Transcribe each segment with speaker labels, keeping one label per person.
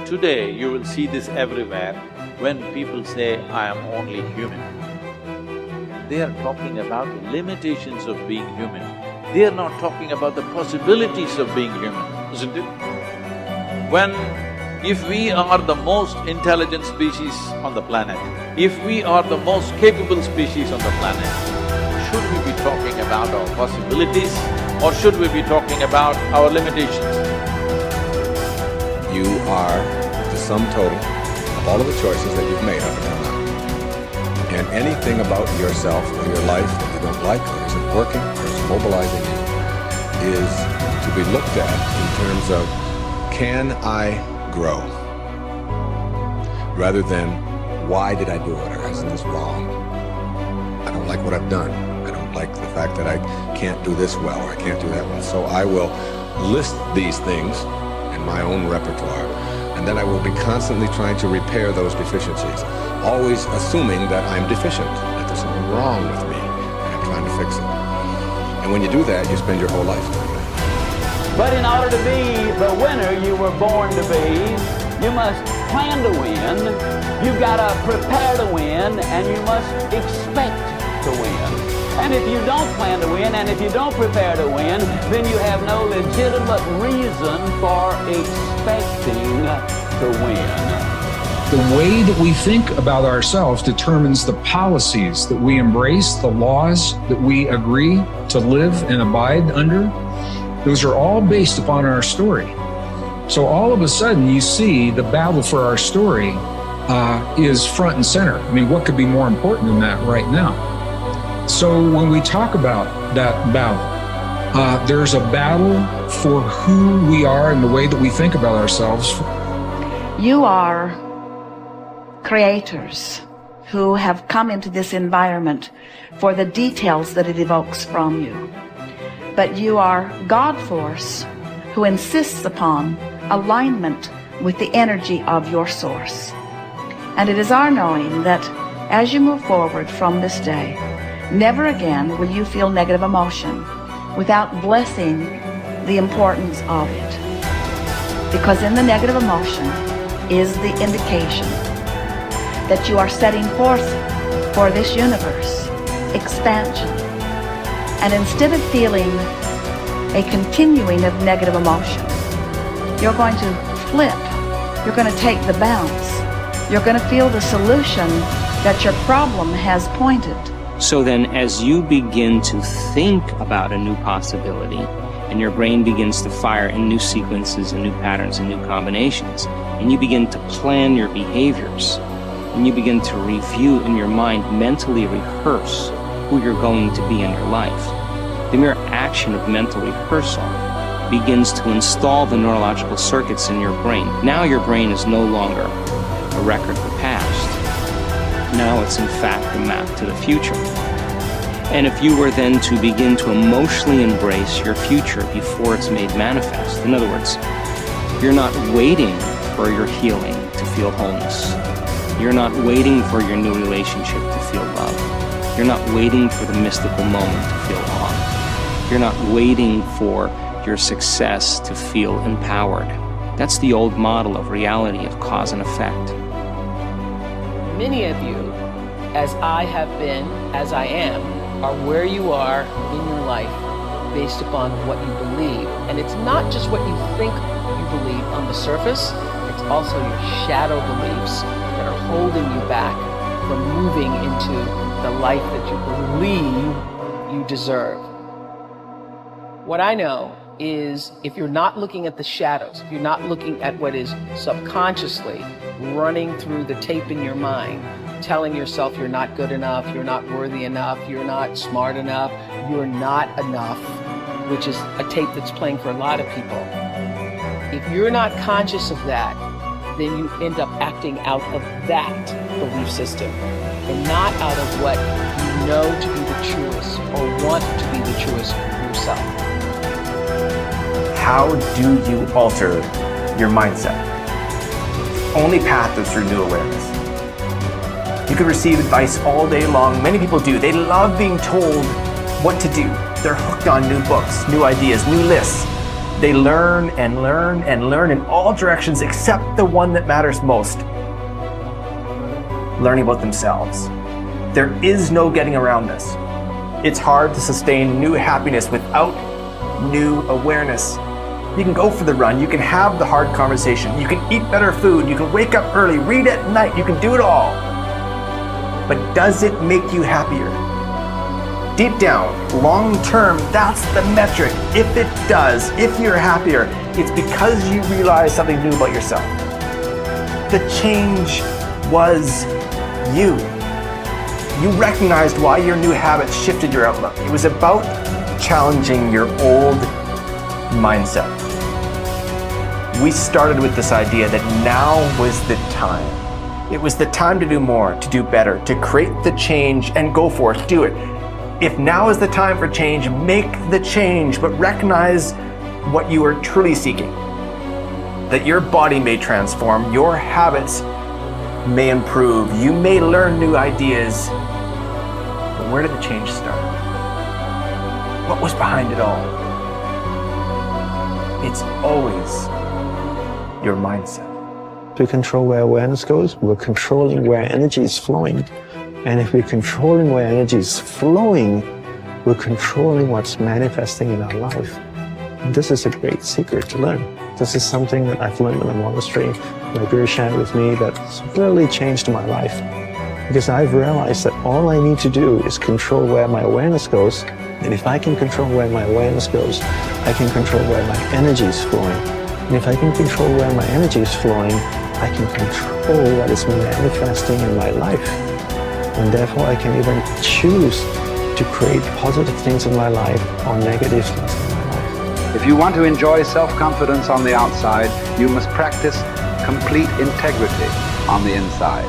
Speaker 1: Today, you will see this everywhere when people say, I am only human. They are talking about the limitations of being human. They are not talking about the possibilities of being human, isn't it? If we are the most intelligent species on the planet, if we are the most capable species on the planet, should we be talking about our possibilities or should we be talking about our limitations?
Speaker 2: You are the sum total of all of the choices that you've made up until now. And anything about yourself or your life that you don't like or isn't working or is mobilizing you is to be looked at in terms of, can I grow? Rather than, why did I do it, or isn't this wrong? I don't like what I've done. I don't like the fact that I can't do this well or I can't do that well. So I will list these things in my own repertoire, and then I will be constantly trying to repair those deficiencies, always assuming that I'm deficient, that there's something wrong with me, and I'm trying to fix it. And when you do that, you spend your whole life doing that.
Speaker 3: But in order to be the winner you were born to be, you must plan to win, you've got to prepare to win, and you must expect to win. And if you don't plan to win, and if you don't prepare to win, then you have no legitimate reason for expecting to win.
Speaker 4: The way that we think about ourselves determines the policies that we embrace, the laws that we agree to live and abide under. Those are all based upon our story. So all of a sudden you see the battle for our story is front and center. I mean, what could be more important than that right now? So when we talk about that battle, there's a battle for who we are and the way that we think about ourselves.
Speaker 5: You are creators who have come into this environment for the details that it evokes from you. But you are God force who insists upon alignment with the energy of your source. And it is our knowing that as you move forward from this day, never again will you feel negative emotion without blessing the importance of it. Because in the negative emotion is the indication that you are setting forth for this universe expansion. And instead of feeling a continuing of negative emotion, you're going to flip. You're going to take the bounce. You're going to feel the solution that your problem has pointed.
Speaker 6: So then as you begin to think about a new possibility and your brain begins to fire in new sequences and new patterns and new combinations, and you begin to plan your behaviors, and you begin to review in your mind, mentally rehearse who you're going to be in your life, the mere action of mental rehearsal begins to install the neurological circuits in your brain. Now your brain is no longer a record of the past. Now it's in fact a map to the future. And if you were then to begin to emotionally embrace your future before it's made manifest, in other words, you're not waiting for your healing to feel wholeness. You're not waiting for your new relationship to feel love. You're not waiting for the mystical moment to feel awe. You're not waiting for your success to feel empowered. That's the old model of reality, of cause and effect.
Speaker 7: Many of you, as I have been, as I am, are where you are in your life based upon what you believe. And it's not just what you think you believe on the surface, it's also your shadow beliefs that are holding you back from moving into the life that you believe you deserve. What I know is if you're not looking at the shadows, if you're not looking at what is subconsciously running through the tape in your mind, telling yourself you're not good enough, you're not worthy enough, you're not smart enough, you're not enough, which is a tape that's playing for a lot of people. If you're not conscious of that, then you end up acting out of that belief system and not out of what you know to be the truest or want to be the truest for yourself.
Speaker 8: How do you alter your mindset? The only path is through new awareness. You could receive advice all day long. Many people do. They love being told what to do. They're hooked on new books, new ideas, new lists. They learn and learn and learn in all directions except the one that matters most. Learning about themselves. There is no getting around this. It's hard to sustain new happiness without new awareness. You can go for the run, you can have the hard conversation, you can eat better food, you can wake up early, read at night, you can do it all. But does it make you happier? Deep down, long term, that's the metric. If it does, if you're happier, it's because you realize something new about yourself. The change was you. You recognized why your new habits shifted your outlook. It was about challenging your old mindset. We started with this idea that now was the time. It was the time to do more, to do better, to create the change and go for it, do it. If now is the time for change, make the change, but recognize what you are truly seeking. That your body may transform, your habits may improve, you may learn new ideas. But where did the change start? What was behind it all? It's always your mindset.
Speaker 9: To control where awareness goes, we're controlling where energy is flowing. And if we're controlling where energy is flowing, we're controlling what's manifesting in our life. And this is a great secret to learn. This is something that I've learned in the monastery. My guru shared with me that's really changed my life. Because I've realized that all I need to do is control where my awareness goes. And if I can control where my awareness goes, I can control where my energy is flowing. And if I can control where my energy is flowing, I can control what is manifesting in my life. And therefore I can even choose to create positive things in my life or negative things in my life.
Speaker 10: If you want to enjoy self-confidence on the outside, you must practice complete integrity on the inside.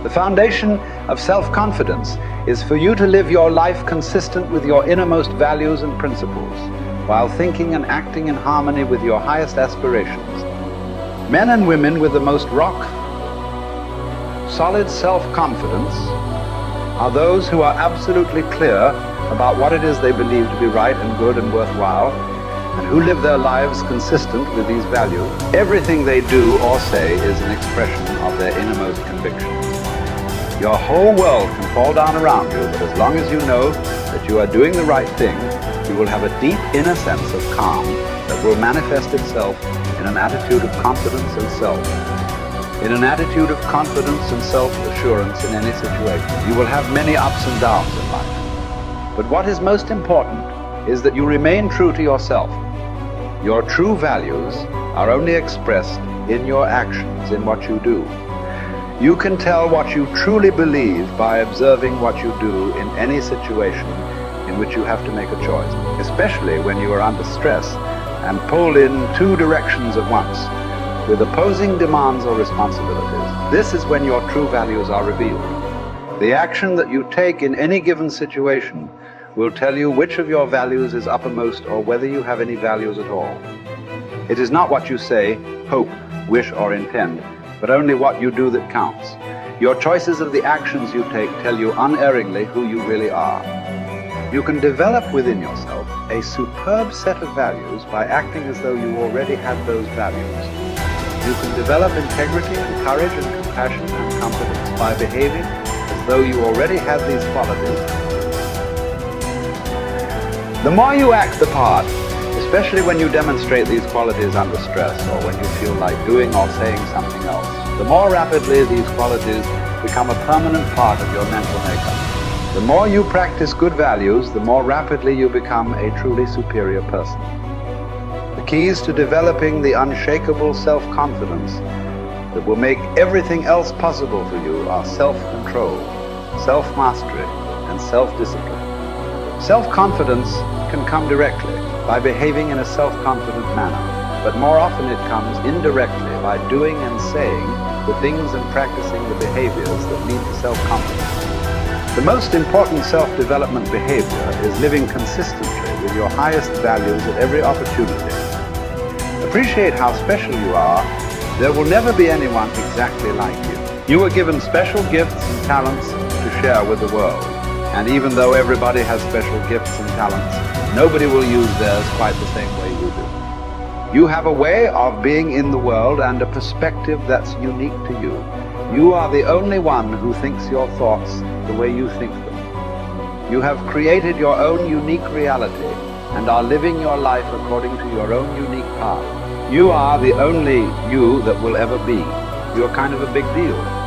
Speaker 10: The foundation of self-confidence is for you to live your life consistent with your innermost values and principles, while thinking and acting in harmony with your highest aspirations. Men and women with the most solid self-confidence are those who are absolutely clear about what it is they believe to be right and good and worthwhile, and who live their lives consistent with these values. Everything they do or say is an expression of their innermost convictions. Your whole world can fall down around you, but as long as you know that you are doing the right thing, you will have a deep inner sense of calm that will manifest itself in an attitude of confidence and self. In an attitude of confidence and self-assurance in any situation. You will have many ups and downs in life. But what is most important is that you remain true to yourself. Your true values are only expressed in your actions, in what you do. You can tell what you truly believe by observing what you do in any situation in which you have to make a choice, especially when you are under stress and pulled in two directions at once, with opposing demands or responsibilities. This is when your true values are revealed. The action that you take in any given situation will tell you which of your values is uppermost or whether you have any values at all. It is not what you say, hope, wish, or intend, but only what you do that counts. Your choices of the actions you take tell you unerringly who you really are. You can develop within yourself a superb set of values by acting as though you already had those values. You can develop integrity and courage and compassion and confidence by behaving as though you already had these qualities. The more you act the part, especially when you demonstrate these qualities under stress or when you feel like doing or saying something else, the more rapidly these qualities become a permanent part of your mental makeup. The more you practice good values, the more rapidly you become a truly superior person. The keys to developing the unshakable self-confidence that will make everything else possible for you are self-control, self-mastery, and self-discipline. Self-confidence can come directly by behaving in a self-confident manner, but more often it comes indirectly by doing and saying the things and practicing the behaviors that lead to self-confidence. The most important self-development behavior is living consistently with your highest values at every opportunity. Appreciate how special you are. There will never be anyone exactly like you. You were given special gifts and talents to share with the world. And even though everybody has special gifts and talents, nobody will use theirs quite the same way you do. You have a way of being in the world and a perspective that's unique to you. You are the only one who thinks your thoughts the way you think them. You have created your own unique reality and are living your life according to your own unique path. You are the only you that will ever be. You're kind of a big deal.